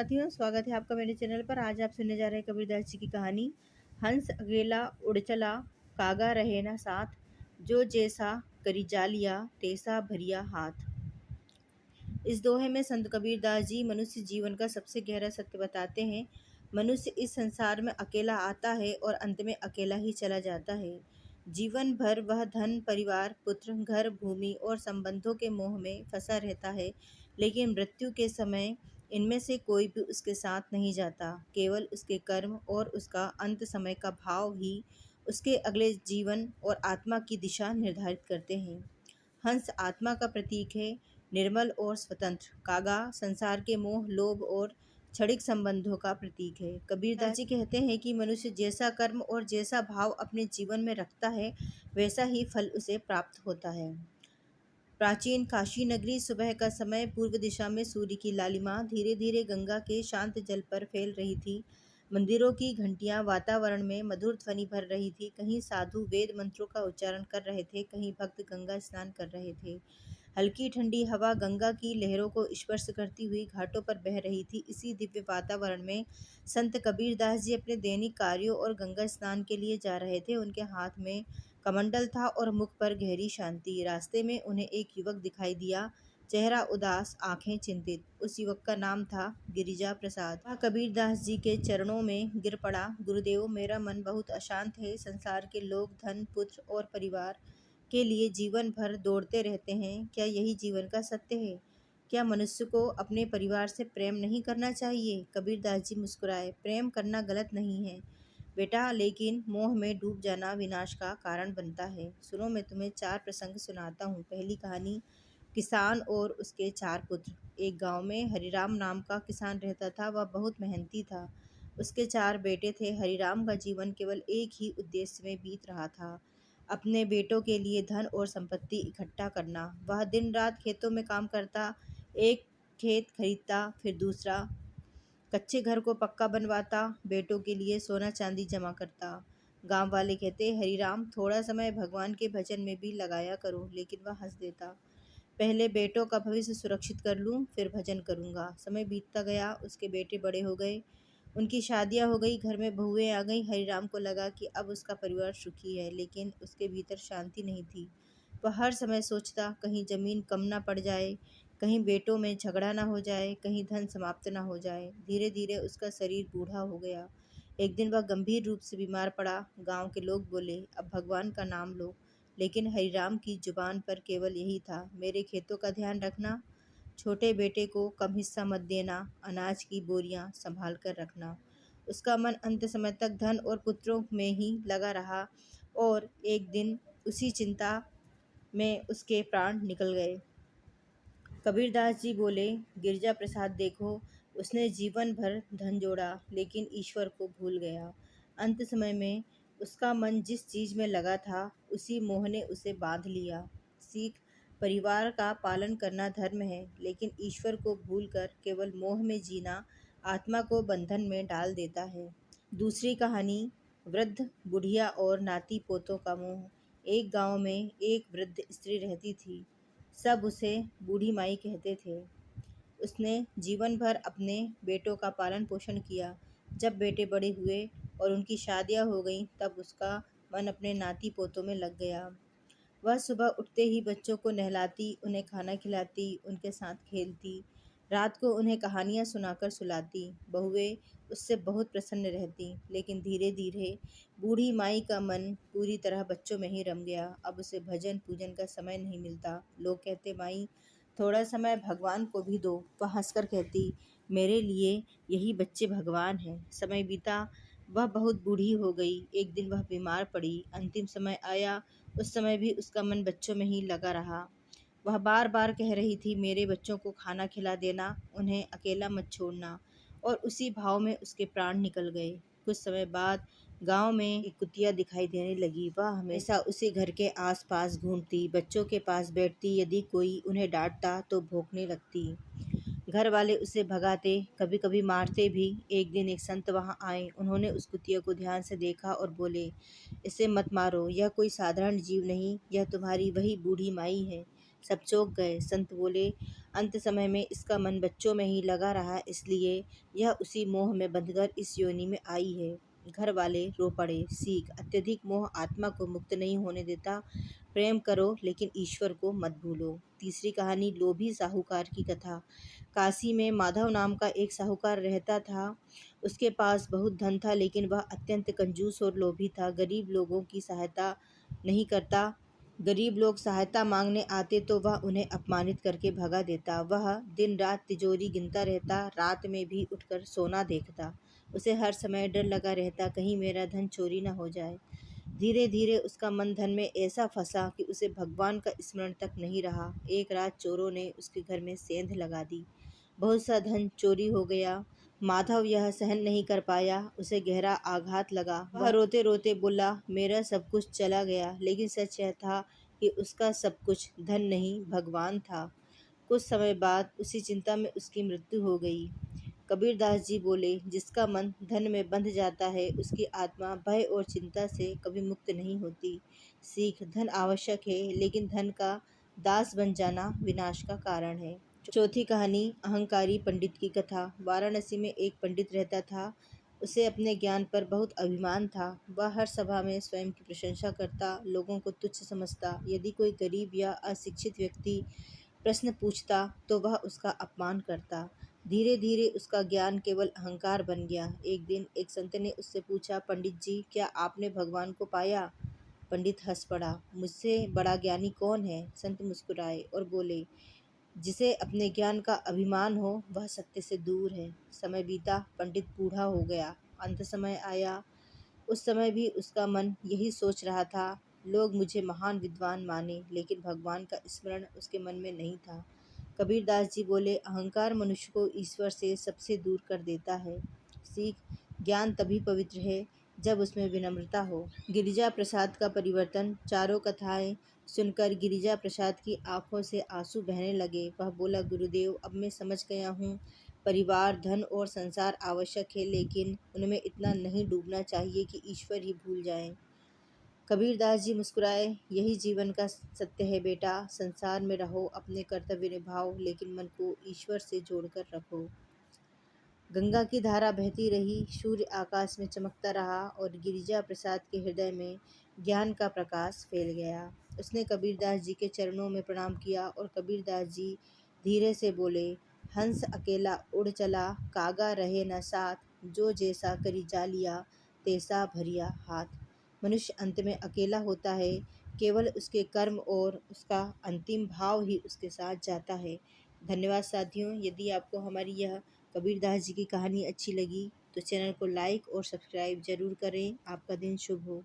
साथियों, स्वागत है आपका मेरे चैनल पर। आज आप सुनने जा रहे हैं कबीरदास जी की कहानी। हंस अकेला उड़ चला, कागा रहे ना साथ, जो जैसा करी जालिया तैसा भरिया हाथ। इस दोहे में संत कबीरदास जी मनुष्य जीवन का सबसे गहरा सत्य बताते हैं। मनुष्य इस संसार में अकेला आता है और अंत में अकेला ही चला जाता है। जीवन भर वह धन, परिवार, पुत्र, घर, भूमि और संबंधों के मोह में फंसा रहता है, लेकिन मृत्यु के समय इनमें से कोई भी उसके साथ नहीं जाता। केवल उसके कर्म और उसका अंत समय का भाव ही उसके अगले जीवन और आत्मा की दिशा निर्धारित करते हैं। हंस आत्मा का प्रतीक है, निर्मल और स्वतंत्र। कागा संसार के मोह, लोभ और क्षणिक संबंधों का प्रतीक है। कबीरदास जी कहते हैं कि मनुष्य जैसा कर्म और जैसा भाव अपने जीवन में रखता है, वैसा ही फल उसे प्राप्त होता है। प्राचीन काशी नगरी, सुबह का समय, पूर्व दिशा में सूर्य की लालिमा धीरे धीरे गंगा के शांत जल पर फैल रही थी। मंदिरों की घंटियां वातावरण में मधुर ध्वनि भर रही थी। कहीं साधु वेद मंत्रों का उच्चारण कर रहे थे, कहीं भक्त गंगा स्नान कर रहे थे। हल्की ठंडी हवा गंगा की लहरों को स्पर्श करती हुई घाटों पर बह रही थी। इसी दिव्य वातावरण में संत कबीरदास जी अपने दैनिक कार्यों और गंगा स्नान के लिए जा रहे थे। उनके हाथ में कमंडल था और मुख पर गहरी शांति। रास्ते में उन्हें एक युवक दिखाई दिया, चेहरा उदास, आंखें चिंतित। उस युवक का नाम था गिरिजा प्रसाद। वह कबीरदास जी के चरणों में गिर पड़ा। गुरुदेव, मेरा मन बहुत अशांत है। संसार के लोग धन, पुत्र और परिवार के लिए जीवन भर दौड़ते रहते हैं। क्या यही जीवन का सत्य है? क्या मनुष्य को अपने परिवार से प्रेम नहीं करना चाहिए? कबीरदास जी मुस्कुराए। प्रेम करना गलत नहीं है बेटा, लेकिन मोह में डूब जाना विनाश का कारण बनता है। सुनो, मैं तुम्हें 4 प्रसंग सुनाता हूँ। पहली कहानी, किसान और उसके 4 पुत्र। एक गांव में हरिराम नाम का किसान रहता था। वह बहुत मेहनती था। उसके 4 बेटे थे। हरिराम का जीवन केवल एक ही उद्देश्य में बीत रहा था, अपने बेटों के लिए धन और संपत्ति इकट्ठा करना। वह दिन रात खेतों में काम करता, एक खेत खरीदता, फिर दूसरा, कच्चे घर को पक्का बनवाता, बेटों के लिए सोना चांदी जमा करता। गांव वाले कहते, हरिराम, थोड़ा समय भगवान के भजन में भी लगाया करो। लेकिन वह हंस देता, पहले बेटों का भविष्य सुरक्षित कर लूं, फिर भजन करूंगा। समय बीतता गया, उसके बेटे बड़े हो गए, उनकी शादियां हो गई, घर में बहुएं आ गई। हरिराम को लगा कि अब उसका परिवार सुखी है, लेकिन उसके भीतर शांति नहीं थी। वह हर समय सोचता, कहीं जमीन कम ना पड़ जाए, कहीं बेटों में झगड़ा ना हो जाए, कहीं धन समाप्त ना हो जाए। धीरे धीरे उसका शरीर बूढ़ा हो गया। एक दिन वह गंभीर रूप से बीमार पड़ा। गांव के लोग बोले, अब भगवान का नाम लो। लेकिन हरिराम की जुबान पर केवल यही था, मेरे खेतों का ध्यान रखना, छोटे बेटे को कम हिस्सा मत देना, अनाज की बोरियां संभाल कर रखना। उसका मन अंत समय तक धन और पुत्रों में ही लगा रहा और एक दिन उसी चिंता में उसके प्राण निकल गए। कबीरदास जी बोले, गिरजा प्रसाद देखो, उसने जीवन भर धन जोड़ा, लेकिन ईश्वर को भूल गया। अंत समय में उसका मन जिस चीज में लगा था, उसी मोह ने उसे बांध लिया। सीख, परिवार का पालन करना धर्म है, लेकिन ईश्वर को भूलकर केवल मोह में जीना आत्मा को बंधन में डाल देता है। दूसरी कहानी, वृद्ध बुढ़िया और नाती पोतों का मोह। एक गांव में एक वृद्ध स्त्री रहती थी। सब उसे बूढ़ी माई कहते थे। उसने जीवन भर अपने बेटों का पालन पोषण किया। जब बेटे बड़े हुए और उनकी शादियां हो गईं, तब उसका मन अपने नाती पोतों में लग गया। वह सुबह उठते ही बच्चों को नहलाती, उन्हें खाना खिलाती, उनके साथ खेलती, रात को उन्हें कहानियां सुनाकर सुलाती। बहुएं उससे बहुत प्रसन्न रहती, लेकिन धीरे धीरे बूढ़ी माई का मन पूरी तरह बच्चों में ही रम गया। अब उसे भजन पूजन का समय नहीं मिलता। लोग कहते, माई, थोड़ा समय भगवान को भी दो। वह हंसकर कहती, मेरे लिए यही बच्चे भगवान हैं। समय बीता, वह बहुत बूढ़ी हो गई। एक दिन वह बीमार पड़ी। अंतिम समय आया, उस समय भी उसका मन बच्चों में ही लगा रहा। वह बार बार कह रही थी, मेरे बच्चों को खाना खिला देना, उन्हें अकेला मत छोड़ना। और उसी भाव में उसके प्राण निकल गए। कुछ समय बाद गांव में एक कुतिया दिखाई देने लगी। वह हमेशा उसी घर के आसपास घूमती, बच्चों के पास बैठती, यदि कोई उन्हें डांटता तो भौंकने लगती। घर वाले उसे भगाते, कभी कभी मारते भी। एक दिन एक संत वहां आए। उन्होंने उस कुतिया को ध्यान से देखा और बोले, इसे मत मारो, यह कोई साधारण जीव नहीं, यह तुम्हारी वही बूढ़ी माई है सब चौंक गए। संत बोले, अंत समय में इसका मन बच्चों में ही लगा रहा, इसलिए यह उसी मोह में बंधकर इस योनि में आई है। घर वाले रो पड़े। सीख, अत्यधिक मोह आत्मा को मुक्त नहीं होने देता। प्रेम करो लेकिन ईश्वर को मत भूलो। तीसरी कहानी, लोभी साहूकार की कथा। काशी में माधव नाम का एक साहूकार रहता था। उसके पास बहुत धन था, लेकिन वह अत्यंत कंजूस और लोभी था। गरीब लोगों की सहायता नहीं करता। गरीब लोग सहायता मांगने आते तो वह उन्हें अपमानित करके भगा देता। वह दिन रात तिजोरी गिनता रहता, रात में भी उठकर सोना देखता। उसे हर समय डर लगा रहता, कहीं मेरा धन चोरी न हो जाए। धीरे धीरे उसका मन धन में ऐसा फंसा कि उसे भगवान का स्मरण तक नहीं रहा। एक रात चोरों ने उसके घर में सेंध लगा दी। बहुत सा धन चोरी हो गया। माधव यह सहन नहीं कर पाया, उसे गहरा आघात लगा। वह रोते रोते बोला, मेरा सब कुछ चला गया। लेकिन सच यह था कि उसका सब कुछ धन नहीं, भगवान था। कुछ समय बाद उसी चिंता में उसकी मृत्यु हो गई। कबीरदास जी बोले, जिसका मन धन में बंध जाता है, उसकी आत्मा भय और चिंता से कभी मुक्त नहीं होती। सीख, धन आवश्यक है, लेकिन धन का दास बन जाना विनाश का कारण है। चौथी कहानी, अहंकारी पंडित की कथा। वाराणसी में एक पंडित रहता था। उसे अपने ज्ञान पर बहुत अभिमान था। वह हर सभा में स्वयं की प्रशंसा करता, लोगों को तुच्छ समझता। यदि कोई गरीब या अशिक्षित व्यक्ति प्रश्न पूछता तो वह उसका अपमान करता। धीरे धीरे उसका ज्ञान केवल अहंकार बन गया। एक दिन एक संत ने उससे पूछा, पंडित जी, क्या आपने भगवान को पाया? पंडित हंस पड़ा। मुझसे बड़ा ज्ञानी कौन है? संत मुस्कुराए और बोले, जिसे अपने ज्ञान का अभिमान हो, वह सत्य से दूर है। समय बीता, पंडित बूढ़ा हो गया। अंत समय आया। उस समय भी उसका मन यही सोच रहा था, लोग मुझे महान विद्वान माने, लेकिन भगवान का स्मरण उसके मन में नहीं था। कबीरदास जी बोले, अहंकार मनुष्य को ईश्वर से सबसे दूर कर देता है। सीख, ज्ञान तभी पवित्र है जब उसमें विनम्रता हो। गिरिजा प्रसाद का परिवर्तन। चारों कथाएं सुनकर गिरिजा प्रसाद की आंखों से आंसू बहने लगे। वह बोला, गुरुदेव, अब मैं समझ गया हूँ, परिवार, धन और संसार आवश्यक है, लेकिन उनमें इतना नहीं डूबना चाहिए कि ईश्वर ही भूल जाएं। कबीरदास जी मुस्कुराए, यही जीवन का सत्य है बेटा। संसार में रहो, अपने कर्तव्य निभाओ, लेकिन मन को ईश्वर से जोड़कर रखो। गंगा की धारा बहती रही, सूर्य आकाश में चमकता रहा और गिरिजा प्रसाद के हृदय में ज्ञान का प्रकाश फैल गया। उसने कबीरदास जी के चरणों में प्रणाम किया और कबीरदास जी धीरे से बोले, हंस अकेला उड़ चला, कागा रहे न साथ, जो जैसा करी जालिया, तैसा भरिया हाथ। मनुष्य अंत में अकेला होता है, केवल उसके कर्म और उसका अंतिम भाव ही उसके साथ जाता है। धन्यवाद साथियों। यदि आपको हमारी यह कबीरदास जी की कहानी अच्छी लगी तो चैनल को लाइक और सब्सक्राइब ज़रूर करें। आपका दिन शुभ हो।